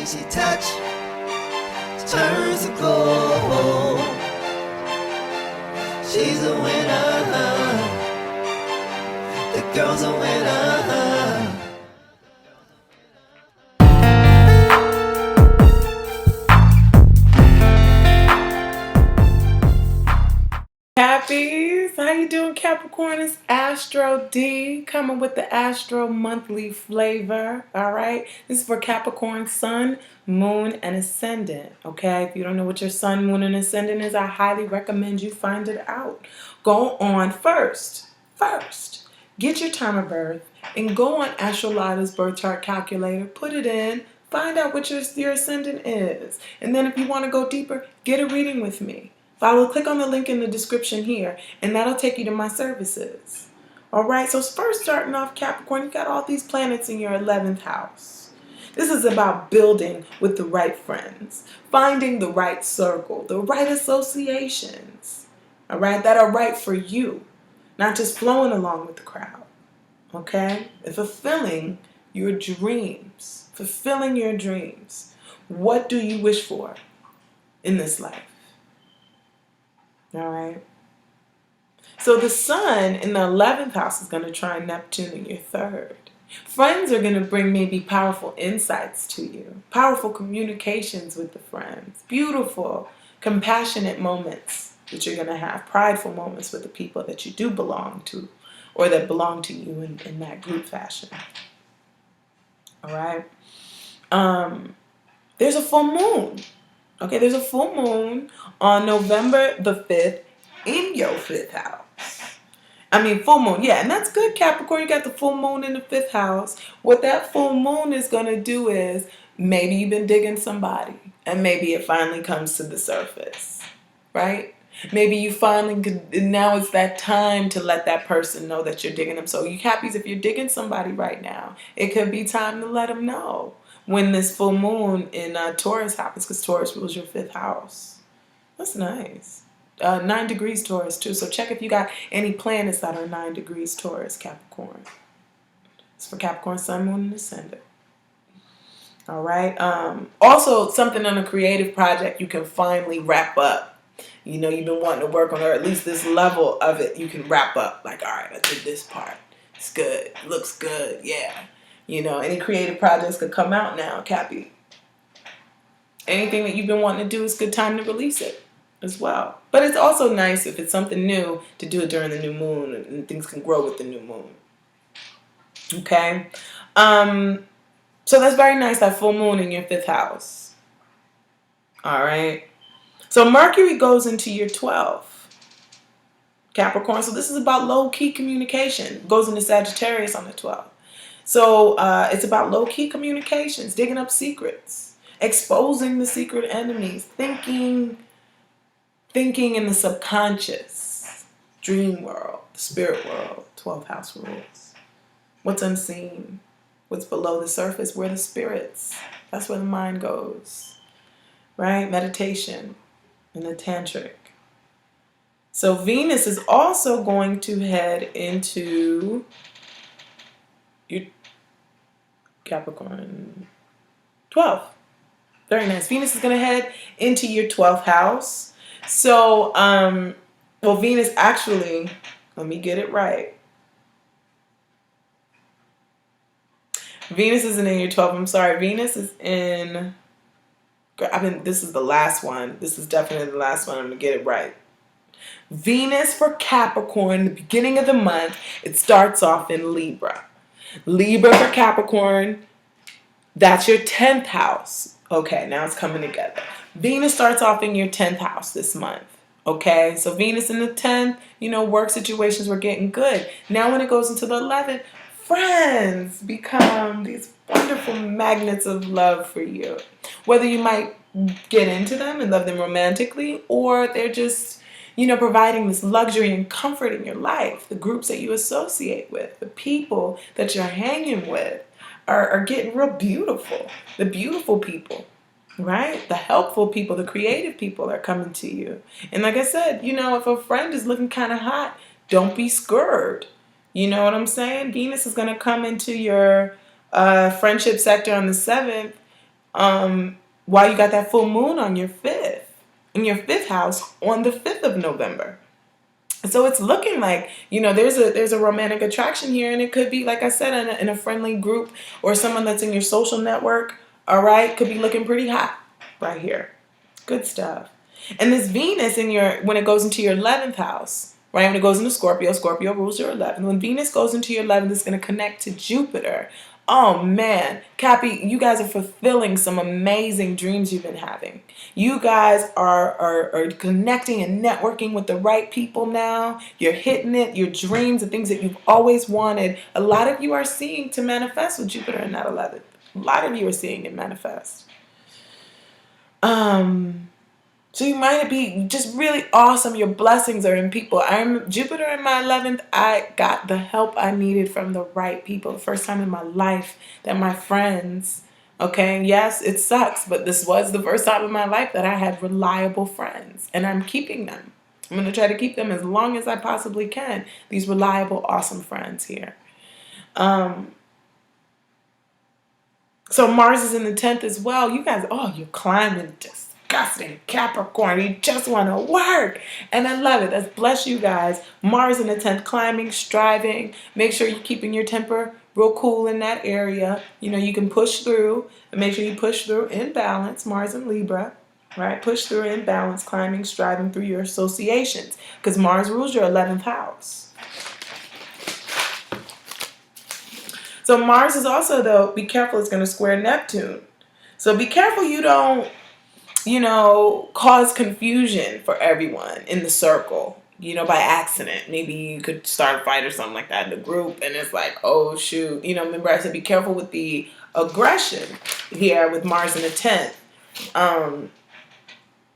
Easy touch turns to gold. She's a winner. The girl's a winner. Cappies, how you doing, Capricorn? It's AstroDe coming with the Astro monthly flavor. All right, this is for Capricorn Sun, Moon, and Ascendant. Okay, if you don't know what your Sun, Moon, and Ascendant is, I highly recommend you find it out. Go on first, get your time of birth and go on Astrology's birth chart calculator. Put it in. Find out what your ascendant is, and then if you want to go deeper, get a reading with me. Click on the link in the description here, and that'll take you to my services. All right, so first starting off, Capricorn, you got all these planets in your 11th house. This is about building with the right friends, finding the right circle, the right associations, all right, that are right for you, not just flowing along with the crowd, okay? And fulfilling your dreams. What do you wish for in this life? All right. So the sun in the 11th house is going to try Neptune in your third. Friends are going to bring maybe powerful insights to you, powerful communications with the friends, beautiful, compassionate moments that you're going to have, prideful moments with the people that you do belong to or that belong to you in that group fashion. All right. There's a full moon. Okay, there's a full moon on November the 5th in your 5th house. I mean, full moon. Yeah, and that's good, Capricorn. You got the full moon in the 5th house. What that full moon is going to do is maybe you've been digging somebody and maybe it finally comes to the surface, right? Maybe you finally, now it's that time to let that person know that you're digging them. So you Cappies, if you're digging somebody right now, it could be time to let them know when this full moon in Taurus happens, because Taurus rules your 5th house. That's nice. 9 degrees Taurus too. So check if you got any planets that are 9 degrees Taurus, Capricorn. It's for Capricorn, Sun, Moon, and Ascendant. All right. Also, something on a creative project you can finally wrap up. You know, you've been wanting to work on, or at least this level of it, you can wrap up. Like, all right, I did this part. It's good. It looks good. Yeah. You know, any creative projects could come out now, Cappy. Anything that you've been wanting to do, is good time to release it as well. But it's also nice if it's something new to do it during the new moon, and things can grow with the new moon. Okay? So that's very nice, that full moon in your 5th house. All right? So Mercury goes into your 12th, Capricorn. So this is about low-key communication. It goes into Sagittarius on the 12th. So it's about low-key communications, digging up secrets, exposing the secret enemies, thinking in the subconscious, dream world, the spirit world, 12th house rules. What's unseen, what's below the surface, where the spirits, that's where the mind goes, right? Meditation and the tantric. So Venus is also going to head into your Capricorn 12. Very nice. Venus is going to head into your 12th house. So, well, Venus actually, let me get it right. Venus isn't in your 12th. I'm sorry. Venus is in, this is the last one. This is definitely the last one. I'm going to get it right. Venus for Capricorn, the beginning of the month, it starts off in Libra. Libra for Capricorn, that's your 10th house. Okay, now it's coming together. Venus starts off in your 10th house this month. Okay, so Venus in the 10th, you know, work situations were getting good. Now when it goes into the 11th, friends become these wonderful magnets of love for you. Whether you might get into them and love them romantically, or they're just, you know, providing this luxury and comfort in your life. The groups that you associate with, the people that you're hanging with are getting real beautiful. The beautiful people, right? The helpful people, the creative people are coming to you. And like I said, you know, if a friend is looking kind of hot, don't be scared. You know what I'm saying? Venus is going to come into your friendship sector on the 7th While you got that full moon on your in your fifth house on the 5th of November. So it's looking like, there's a romantic attraction here, and it could be, like I said, in a friendly group or someone that's in your social network. All right, could be looking pretty hot right here. Good stuff. And this Venus when it goes into your 11th house, right? When it goes into Scorpio, Scorpio rules your 11th. When Venus goes into your 11th, it's going to connect to Jupiter. Oh man, Cappy, you guys are fulfilling some amazing dreams you've been having. You guys are connecting and networking with the right people now. You're hitting it, your dreams, the things that you've always wanted. A lot of you are seeing to manifest with Jupiter in that 11th. A lot of you are seeing it manifest. So you might be just really awesome. Your blessings are in people. I'm Jupiter in my 11th. I got the help I needed from the right people. The first time in my life that my friends, okay, yes, it sucks, but this was the first time in my life that I had reliable friends, and I'm keeping them. I'm going to try to keep them as long as I possibly can. These reliable, awesome friends here. So Mars is in the 10th as well. You guys, you're climbing disgusting Capricorn. You just want to work. And I love it. That's bless you guys. Mars in the 10th, climbing, striving. Make sure you're keeping your temper real cool in that area. You can push through. And make sure you push through in balance. Mars in Libra. Right? Push through in balance, climbing, striving through your associations. Because Mars rules your 11th house. So Mars is also, though, be careful, it's going to square Neptune. So be careful you don't, cause confusion for everyone in the circle, by accident. Maybe you could start a fight or something like that in the group, and it's like, oh, shoot. Remember I said be careful with the aggression here with Mars in the 10th.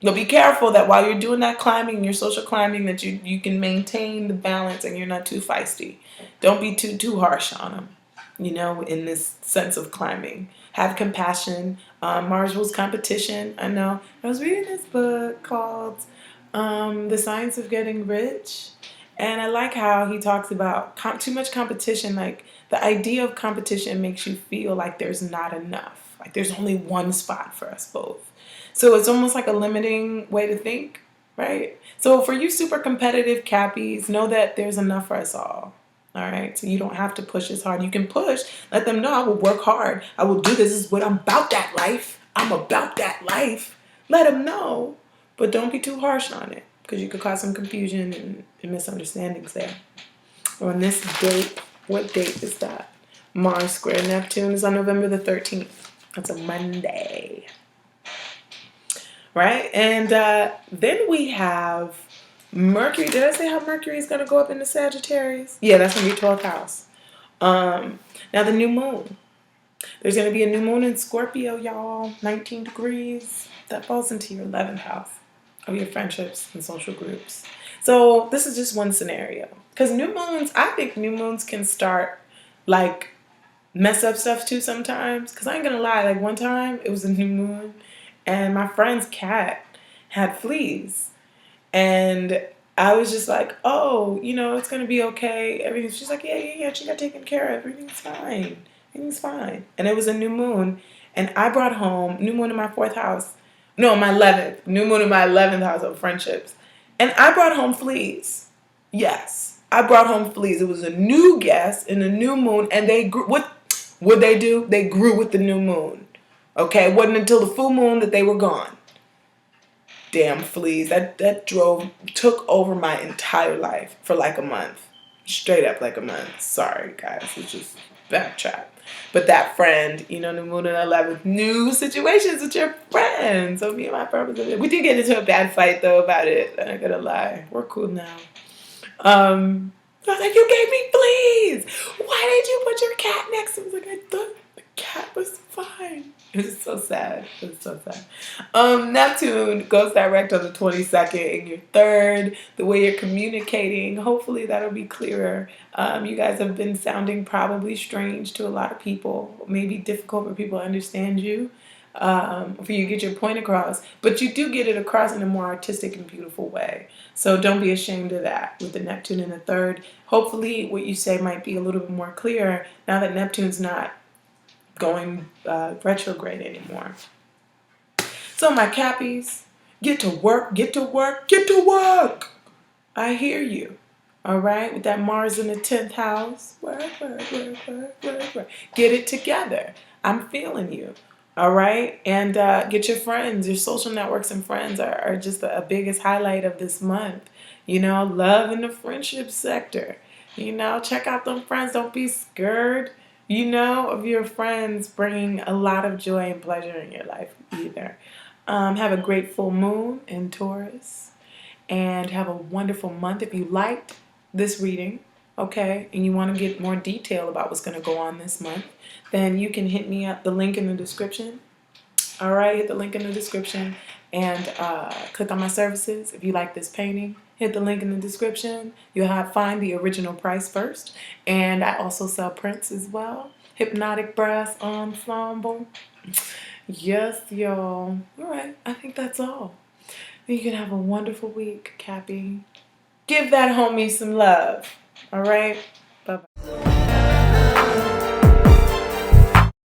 But be careful that while you're doing that climbing, your social climbing, that you can maintain the balance and you're not too feisty. Don't be too harsh on them. In this sense of climbing. Have compassion. Mars rules competition. I know. I was reading this book called The Science of Getting Rich. And I like how he talks about too much competition. Like, the idea of competition makes you feel like there's not enough. Like, there's only one spot for us both. So it's almost like a limiting way to think, right? So for you super competitive Cappies, know that there's enough for us all. All right, so you don't have to push as hard. You can push. Let them know I will work hard. I will do this. This is what I'm about, that life. I'm about that life. Let them know. But don't be too harsh on it, because you could cause some confusion and misunderstandings there. On this date, what date is that? Mars square Neptune is on November the 13th. That's a Monday. Right? And then we have Mercury. Did I say how Mercury is going to go up into Sagittarius? Yeah, that's going to be 12th house. Now the new moon. There's going to be a new moon in Scorpio, y'all. 19 degrees. That falls into your 11th house of your friendships and social groups. So this is just one scenario. Because I think new moons can start, like, mess up stuff too sometimes. Because I ain't going to lie. Like, one time, it was a new moon. And my friend's cat had fleas. And I was just like, oh, it's going to be okay. She's like, yeah, she got taken care of. Everything's fine. And it was a new moon. And I brought home, new moon in my 4th house. No, my 11th. New moon in my 11th house of friendships. And I brought home fleas. Yes, I brought home fleas. It was a new guest in a new moon. And they grew. What would they do? They grew with the new moon. Okay, it wasn't until the full moon that they were gone. Damn fleas. That took over my entire life for like a month. Straight up like a month. Sorry, guys. It's just backtrack. But that friend, the moon and 11th, new situations with your friends. So me and my friend, we did get into a bad fight though about it. I'm not gonna lie. We're cool now. I was like, you gave me fleas. Why did you put your cat next to me? I was like, I thought the cat was fine. It was so sad. Neptune goes direct on the 22nd in your 3rd. The way you're communicating, hopefully that'll be clearer. You guys have been sounding probably strange to a lot of people. Maybe difficult for people to understand you. For you to get your point across. But you do get it across in a more artistic and beautiful way. So don't be ashamed of that with the Neptune in the 3rd. Hopefully what you say might be a little bit more clear now that Neptune's not going retrograde anymore. So my Cappies, get to work, get to work, get to work. I hear you. All right, with that Mars in the 10th house. Work, work, work, work, work, work. Get it together. I'm feeling you. All right, and get your friends, your social networks and friends are just the biggest highlight of this month. You know, love in the friendship sector. You know, check out them friends. Don't be scared, you know, of your friends bringing a lot of joy and pleasure in your life either. Have a great full moon in Taurus and have a wonderful month. If you liked this reading, okay, and you want to get more detail about what's going to go on this month, then you can hit me up, the link in the description. All right, hit the link in the description and click on my services. If you like this painting, hit the link in the description. You'll find the original price first. And I also sell prints as well. Hypnotic Brass Ensemble. Yes, y'all. All right, I think that's all. You can have a wonderful week, Cappy. Give that homie some love. All right? Bye-bye.